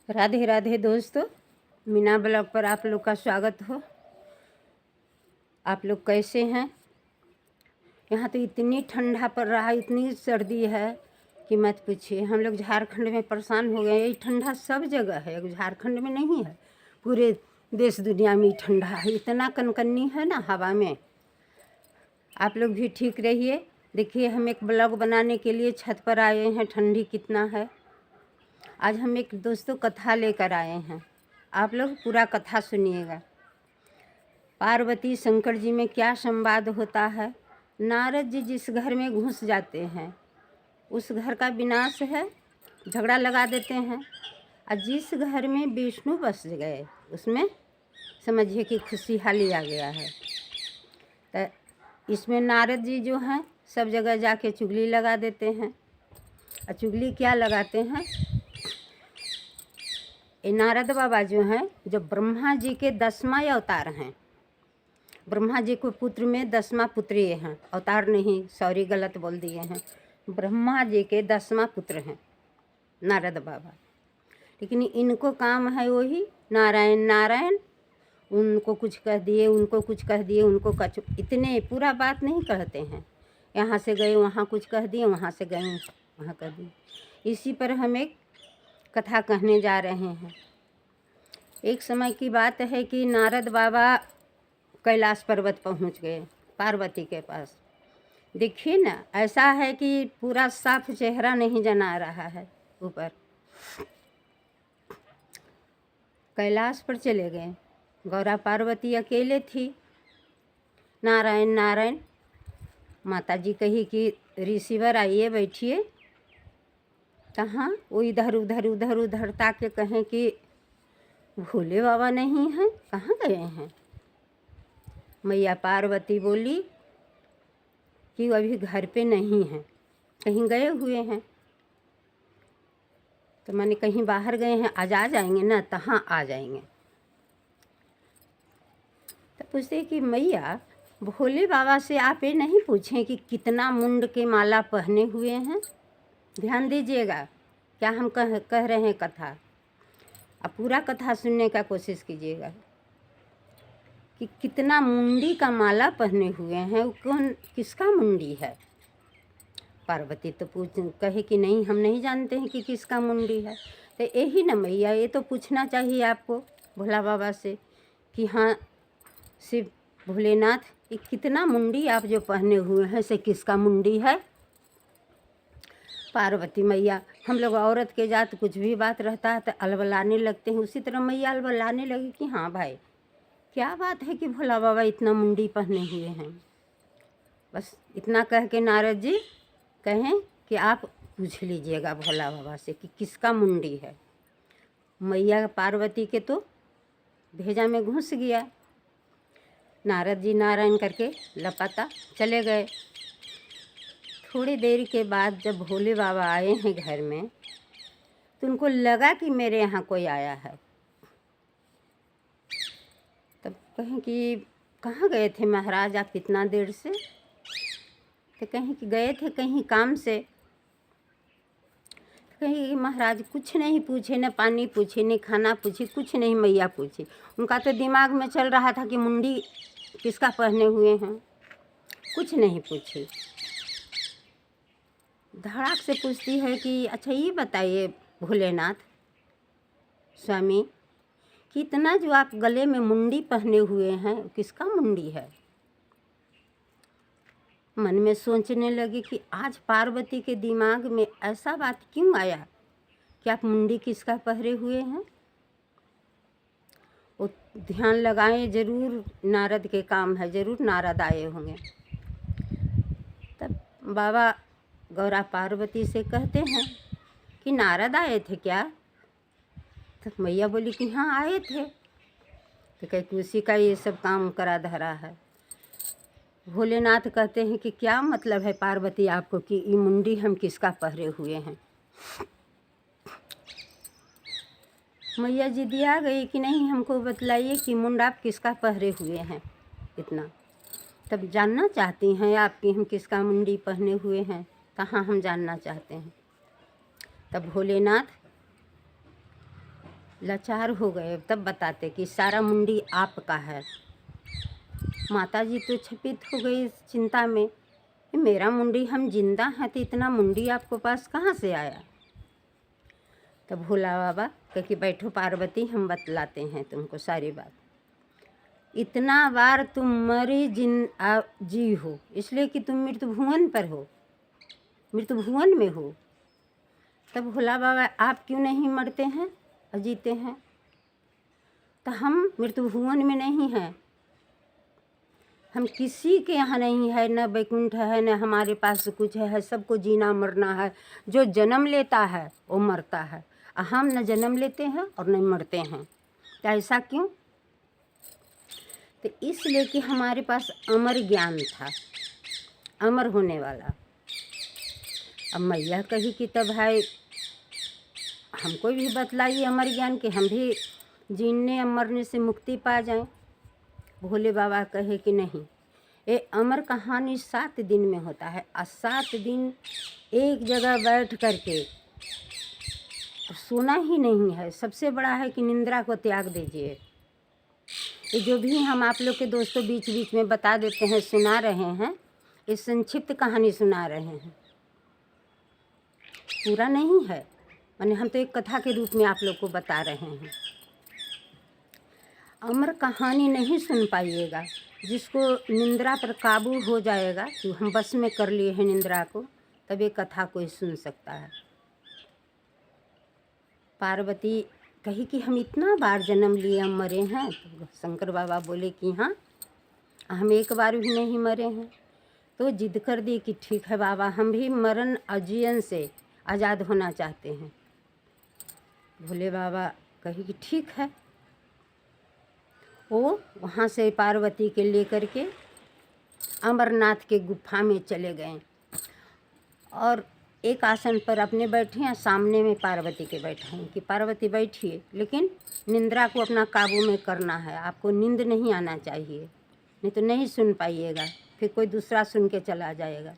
राधे राधे दोस्तों, मीना ब्लॉग पर आप लोग का स्वागत हो। आप लोग कैसे हैं? यहाँ तो इतनी ठंडा पड़ रहा है, इतनी सर्दी है कि मत पूछिए। हम लोग झारखंड में परेशान हो गए। ये ठंडा सब जगह है, झारखंड में नहीं है, पूरे देश दुनिया में ठंडा है। इतना कनकनी है ना हवा में। आप लोग भी ठीक रहिए। देखिए, हम एक ब्लॉग बनाने के लिए छत पर आए हैं। ठंडी कितना है। आज हम एक दोस्तों कथा लेकर आए हैं। आप लोग पूरा कथा सुनिएगा। पार्वती शंकर जी में क्या संवाद होता है। नारद जी जिस घर में घुस जाते हैं उस घर का विनाश है, झगड़ा लगा देते हैं। और जिस घर में विष्णु बस गए उसमें समझिए कि खुशहाली आ गया है। तो इसमें नारद जी जो हैं सब जगह जाके चुगली लगा देते हैं। और चुगली क्या लगाते हैं, ये नारद बाबा जो हैं, जो ब्रह्मा जी के 10वां अवतार हैं। ब्रह्मा जी को पुत्र में 10वां पुत्र ये हैं, अवतार नहीं, सॉरी गलत बोल दिए हैं। ब्रह्मा जी के 10वां पुत्र हैं नारद बाबा। लेकिन इनको काम है वही नारायण नारायण। उनको कुछ कह दिए, उनको कुछ कह दिए, उनको कुछ, इतने पूरा बात नहीं कहते हैं। यहाँ से गए वहाँ कुछ कह दिए, वहाँ से गए वहाँ कह दिए। इसी पर हम एक कथा कहने जा रहे हैं। एक समय की बात है कि नारद बाबा कैलाश पर्वत पहुंच गए पार्वती के पास। देखिए ना, ऐसा है कि पूरा साफ चेहरा नहीं जना रहा है। ऊपर कैलाश पर चले गए। गौरा पार्वती अकेले थी। नारायण नारायण माता जी कही कि ऋषिवर आइए बैठिए। कहाँ वो इधर उधर उधर उधर ताके कहें कि भोले बाबा नहीं हैं, कहाँ गए हैं। मैया पार्वती बोली कि वो अभी घर पे नहीं हैं, कहीं गए हुए हैं। तो मैंने कहीं बाहर गए हैं, आज आ जाएंगे ना, तो हाँ आ जाएंगे। तो पूछते कि मैया भोले बाबा से आप ये नहीं पूछें कि कितना मुंड के माला पहने हुए हैं। ध्यान दीजिएगा क्या हम कह रहे हैं कथा। अब पूरा कथा सुनने का कोशिश कीजिएगा कि कितना मुंडी का माला पहने हुए हैं। कौन, किसका मुंडी है। पार्वती तो कहे कि नहीं, हम नहीं जानते हैं कि किसका मुंडी है। तो यही ना मैया, ये तो पूछना चाहिए आपको भोला बाबा से कि हाँ शिव भोलेनाथ, ये कितना मुंडी आप जो पहने हुए हैं से किसका मुंडी है। पार्वती मैया, हम लोग औरत के जात कुछ भी बात रहता है तो अलबलाने लगते हैं। उसी तरह मैया अलबलाने लगी कि हाँ भाई, क्या बात है कि भोला बाबा इतना मुंडी पहने हुए हैं। बस इतना कह के नारद जी कहें कि आप पूछ लीजिएगा भोला बाबा से कि किसका मुंडी है। मैया पार्वती के तो भेजा में घुस गया। नारद जी नारायण करके लपाता चले गए। थोड़ी देर के बाद जब भोले बाबा आए हैं घर में तो उनको लगा कि मेरे यहाँ कोई आया है। तब कहें कि कहाँ गए थे महाराज आप इतना देर से। तो कहें कि गए थे कहीं काम से। तो कहें कि महाराज कुछ नहीं पूछे, न पानी पूछे, न खाना पूछे, कुछ नहीं मैया पूछे। उनका तो दिमाग में चल रहा था कि मुंडी किसका पहने हुए हैं, कुछ नहीं पूछी। धड़ाक से पूछती है कि अच्छा ये बताइए भोलेनाथ स्वामी कि इतना जो आप गले में मुंडी पहने हुए हैं किसका मुंडी है। मन में सोचने लगी कि आज पार्वती के दिमाग में ऐसा बात क्यों आया कि आप मुंडी किसका पहरे हुए हैं। वो ध्यान लगाएं, जरूर नारद के काम है, जरूर नारद आए होंगे। तब बाबा गौरा पार्वती से कहते हैं कि नारद आए थे क्या। तो मैया बोली कि हाँ आए थे। तो कहे उसी का ये सब काम करा धरा है। भोलेनाथ कहते हैं कि क्या मतलब है पार्वती आपको कि ये मुंडी हम किसका पहरे हुए हैं। मैया जी दिया गई कि नहीं, हमको बतलाइए कि मुंड आप किसका पहरे हुए हैं इतना। तब जानना चाहती हैं आप कि हम किसका मुंडी पहने हुए हैं। कहाँ हम जानना चाहते हैं। तब भोलेनाथ लाचार हो गए। तब बताते कि सारा मुंडी आपका है। माता जी तो चकित हो गई इस चिंता में कि मेरा मुंडी, हम जिंदा हैं तो इतना मुंडी आपको पास कहाँ से आया। तब भोला बाबा कह कि बैठो पार्वती, हम बतलाते हैं तुमको सारी बात। इतना बार तुम मरे जी हो, इसलिए कि तुम मृत्यु भुवन पर हो, मृत्यु भुवन में हो। तब भोला बाबा आप क्यों नहीं मरते हैं और जीते हैं। तो हम मृत्यु भुवन में नहीं हैं, हम किसी के यहाँ नहीं है, न वैकुंठ है न हमारे पास कुछ है। सबको जीना मरना है। जो जन्म लेता है वो मरता है, और हम न जन्म लेते हैं और न मरते हैं। तो ऐसा क्यों। तो इसलिए कि हमारे पास अमर ज्ञान था, अमर होने वाला। अब मैया कही कि तब भाई हमको भी बतलाइए अमर ज्ञान के, हम भी जीने और मरने से मुक्ति पा जाएं। भोले बाबा कहे कि नहीं, ये अमर कहानी 7 दिन में होता है, और 7 दिन एक जगह बैठ करके सोना ही नहीं है। सबसे बड़ा है कि निंद्रा को त्याग दीजिए। ये जो भी हम आप लोग के दोस्तों बीच बीच में बता देते हैं, सुना रहे हैं, ये संक्षिप्त कहानी सुना रहे हैं, पूरा नहीं है। माने हम तो एक कथा के रूप में आप लोग को बता रहे हैं। अमर कहानी नहीं सुन पाइएगा। जिसको निंद्रा पर काबू हो जाएगा, तो हम बस में कर लिए हैं निंद्रा को, तब ये कथा कोई सुन सकता है। पार्वती कही कि हम इतना बार जन्म लिए, हम मरे हैं। तो शंकर बाबा बोले कि हाँ, हम एक बार भी नहीं मरे हैं। तो जिद कर दी कि ठीक है बाबा, हम भी मरण अजीवन से आज़ाद होना चाहते हैं। भोले बाबा कही कि ठीक है। वो वहाँ से पार्वती के लेकर के अमरनाथ के गुफा में चले गए, और एक आसन पर अपने बैठे हैं, सामने में पार्वती के बैठे हैं कि पार्वती बैठिए, लेकिन निंद्रा को अपना काबू में करना है। आपको नींद नहीं आना चाहिए, नहीं तो नहीं सुन पाइएगा, फिर कोई दूसरा सुन के चला जाएगा।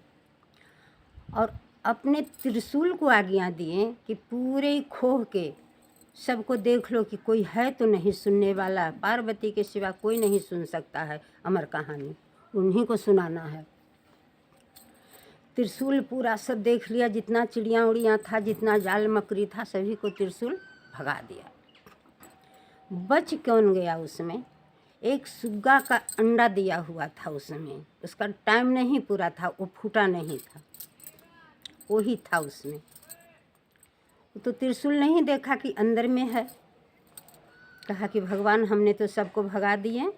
और अपने त्रिशूल को आज्ञा दिए कि पूरे खोह के सबको देख लो कि कोई है तो नहीं सुनने वाला। पार्वती के सिवा कोई नहीं सुन सकता है अमर कहानी, उन्हीं को सुनाना है। त्रिशूल पूरा सब देख लिया, जितना चिड़िया उड़ियाँ था, जितना जाल मकड़ी था, सभी को त्रिशूल भगा दिया। बच कौन गया उसमें, एक सुग्गा का अंडा दिया हुआ था उसमें, उसका टाइम नहीं पूरा था, वो फूटा नहीं था, वही था उसमें। तो त्रिशूल नहीं देखा कि अंदर में है, कहा कि भगवान हमने तो सबको भगा दिए,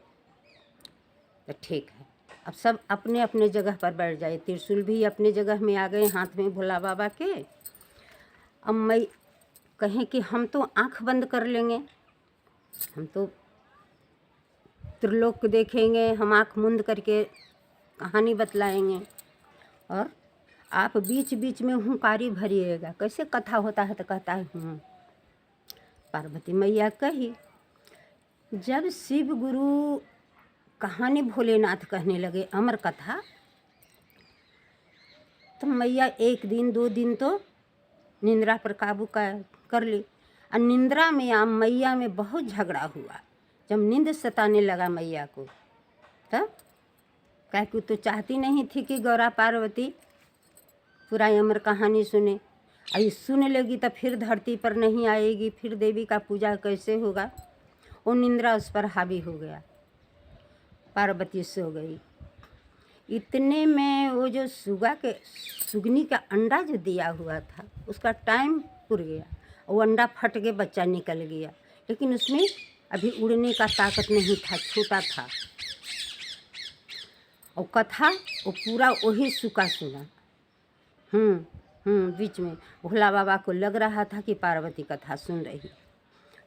तो ठीक है, अब सब अपने अपने जगह पर बैठ जाए। त्रिशूल भी अपने जगह में आ गए हाथ में भोला बाबा के। अब मैं कहें कि हम तो आँख बंद कर लेंगे, हम तो त्रिलोक देखेंगे, हम आँख मूंद करके कहानी बतलाएंगे, और आप बीच बीच में हुंकारी भरिएगा। कैसे कथा होता है तो कहता है पार्वती मैया कही। जब शिव गुरु कहानी भोलेनाथ कहने लगे अमर कथा, तो मैया 1 दिन 2 दिन तो निंद्रा पर काबू कर ली। और निंद्रा में या मैया में बहुत झगड़ा हुआ। जब नींद सताने लगा मैया को, तब कह कि तो चाहती नहीं थी कि गौरा पार्वती पूरा अमर कहानी सुने, और सुन लेगी तो फिर धरती पर नहीं आएगी, फिर देवी का पूजा कैसे होगा। वो निंद्रा उस पर हावी हो गया, पार्वती सो गई। इतने में वो जो सुगनी का अंडा जो दिया हुआ था, उसका टाइम पूर गया, वो अंडा फट के बच्चा निकल गया, लेकिन उसमें अभी उड़ने का ताकत नहीं था, छोटा था। और कथा वो पूरा वही सुना बीच में भोला बाबा को लग रहा था कि पार्वती कथा सुन रही।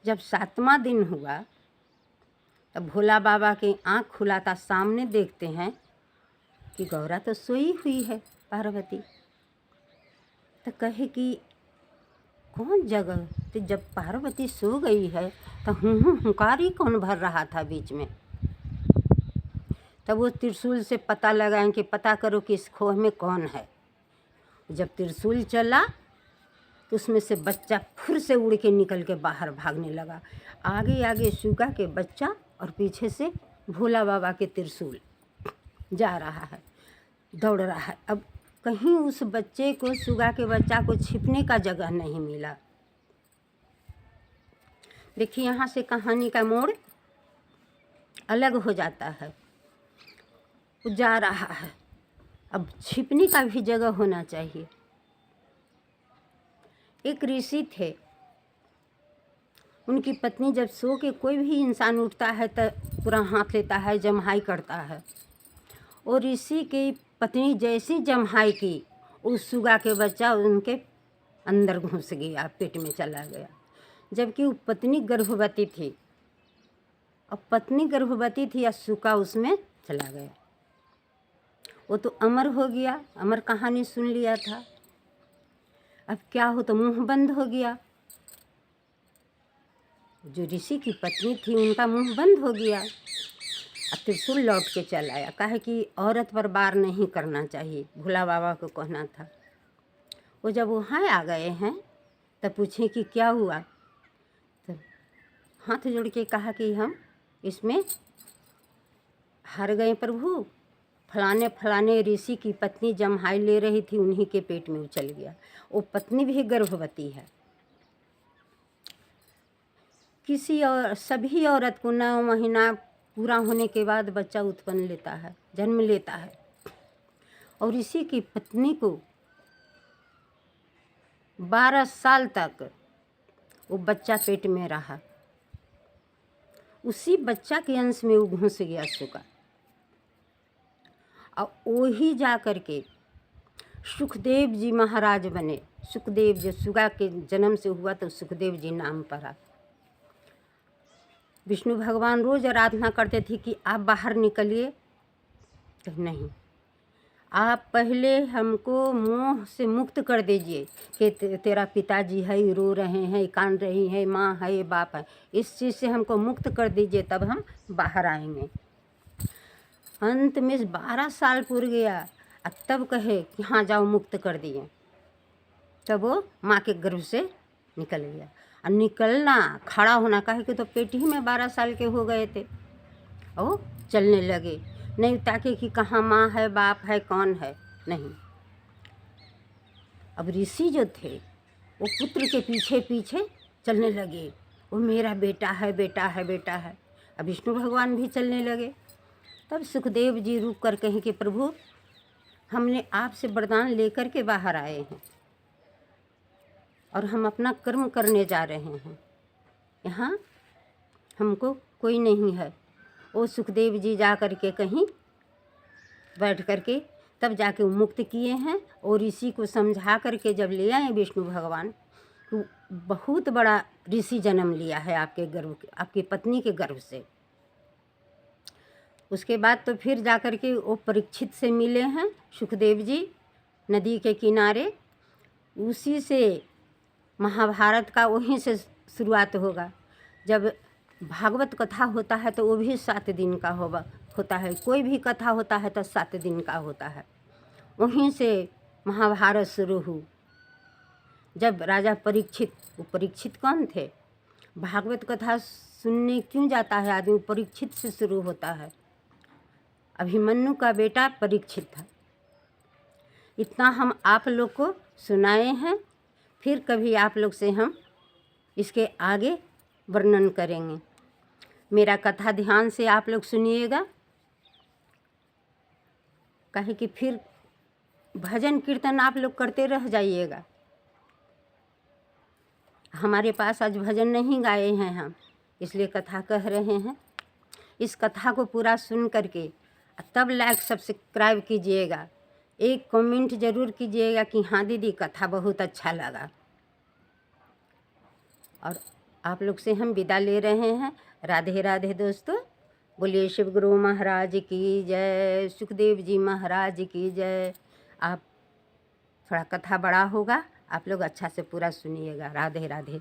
जब 7वां दिन हुआ, तब भोला बाबा की आँख खुलाता सामने देखते हैं कि गौरा तो सोई हुई है पार्वती। तो कहे कि कौन जगह, तो जब पार्वती सो गई है तो हुंकारी कौन भर रहा था बीच में। तब वो त्रिशूल से पता लगाएं कि पता करो कि इस खोह में कौन है। जब त्रिशूल चला तो उसमें से बच्चा फुर से उड़ के निकल के बाहर भागने लगा। आगे आगे सुगा के बच्चा और पीछे से भोला बाबा के त्रिशूल जा रहा है, दौड़ रहा है। अब कहीं उस बच्चे को, सुगा के बच्चा को छिपने का जगह नहीं मिला। देखिए यहाँ से कहानी का मोड़ अलग हो जाता है। वो जा रहा है, अब छिपने का भी जगह होना चाहिए। एक ऋषि थे, उनकी पत्नी जब सो के कोई भी इंसान उठता है तो पूरा हाथ लेता है, जम्हाई करता है। और ऋषि की पत्नी जैसी जम्हाई की, उस सुगा के बच्चा उनके अंदर घुस गया, पेट में चला गया। जबकि वो पत्नी गर्भवती थी, और पत्नी गर्भवती थी या सुगा उसमें चला गया। वो तो अमर हो गया, अमर कहानी सुन लिया था। अब क्या हो, तो मुंह बंद हो गया। जो ऋषि की पत्नी थी उनका मुंह बंद हो गया। अब त्रिशूल लौट के चल आया। कहा कि औरत पर वार नहीं करना चाहिए, भोला बाबा को कहना था। वो जब वहाँ आ गए हैं तब पूछे कि क्या हुआ, तो हाथ जोड़ के कहा कि हम इसमें हार गए प्रभु। फलाने फलाने ऋषि की पत्नी जम्हाई ले रही थी, उन्हीं के पेट में उछल गया। वो पत्नी भी गर्भवती है। किसी और सभी औरत को 9 महीना पूरा होने के बाद बच्चा उत्पन्न लेता है, जन्म लेता है। और ऋषि की पत्नी को 12 साल तक वो बच्चा पेट में रहा। उसी बच्चा के अंश में वो घुस गया सुगा। और वही जा कर के सुखदेव जी महाराज बने। सुखदेव जो सुगा के जन्म से हुआ तो सुखदेव जी नाम पड़ा। विष्णु भगवान रोज आराधना करते थे कि आप बाहर निकलिए, तो नहीं, आप पहले हमको मोह से मुक्त कर दीजिए कि तेरा पिताजी है, रो रहे हैं, कान रही है, माँ है, बाप है, इस चीज़ से हमको मुक्त कर दीजिए, तब हम बाहर आएंगे। अंत में 12 साल पूर गया, अब तब कहे कि हाँ जाओ, मुक्त कर दिए। तब वो माँ के गर्भ से निकल गया। और निकलना, खड़ा होना, कहे कि तो पेट ही में 12 साल के हो गए थे। और चलने लगे, नहीं ताकि कि कहाँ माँ है, बाप है, कौन है, नहीं। अब ऋषि जो थे वो पुत्र के पीछे पीछे चलने लगे, वो मेरा बेटा है, बेटा है, बेटा है। अब विष्णु भगवान भी चलने लगे। तब सुखदेव जी रुक कर कहें कि प्रभु, हमने आपसे वरदान लेकर के बाहर आए हैं और हम अपना कर्म करने जा रहे हैं, यहाँ हमको कोई नहीं है। वो सुखदेव जी जा कर के कहीं बैठ कर के तब जाके वो मुक्त किए हैं। और ऋषि को समझा करके जब ले आए विष्णु भगवान, तो बहुत बड़ा ऋषि जन्म लिया है आपके गर्भ, आपकी पत्नी के गर्भ से। उसके बाद तो फिर जा कर के वो परीक्षित से मिले हैं सुखदेव जी नदी के किनारे। उसी से महाभारत का वहीं से शुरुआत होगा। जब भागवत कथा होता है तो वो भी 7 दिन का होता है। कोई भी कथा होता है तो 7 दिन का होता है। वहीं से महाभारत शुरू हुई। जब राजा परीक्षित, वो परीक्षित कौन थे? भागवत कथा सुनने क्यों जाता है आदमी? परीक्षित से शुरू होता है। अभिमन्यु का बेटा परीक्षित था। इतना हम आप लोग को सुनाए हैं, फिर कभी आप लोग से हम इसके आगे वर्णन करेंगे। मेरा कथा ध्यान से आप लोग सुनिएगा, कहे कि फिर भजन कीर्तन आप लोग करते रह जाइएगा। हमारे पास आज भजन नहीं गाए हैं हम, इसलिए कथा कह रहे हैं। इस कथा को पूरा सुन करके तब लाइक सब्सक्राइब कीजिएगा। एक कमेंट ज़रूर कीजिएगा कि हाँ दीदी कथा बहुत अच्छा लगा। और आप लोग से हम विदा ले रहे हैं। राधे राधे दोस्तों। बोलिए शिव गुरु महाराज की जय, सुखदेव जी महाराज की जय। आप थोड़ा कथा बड़ा होगा, आप लोग अच्छा से पूरा सुनिएगा। राधे राधे।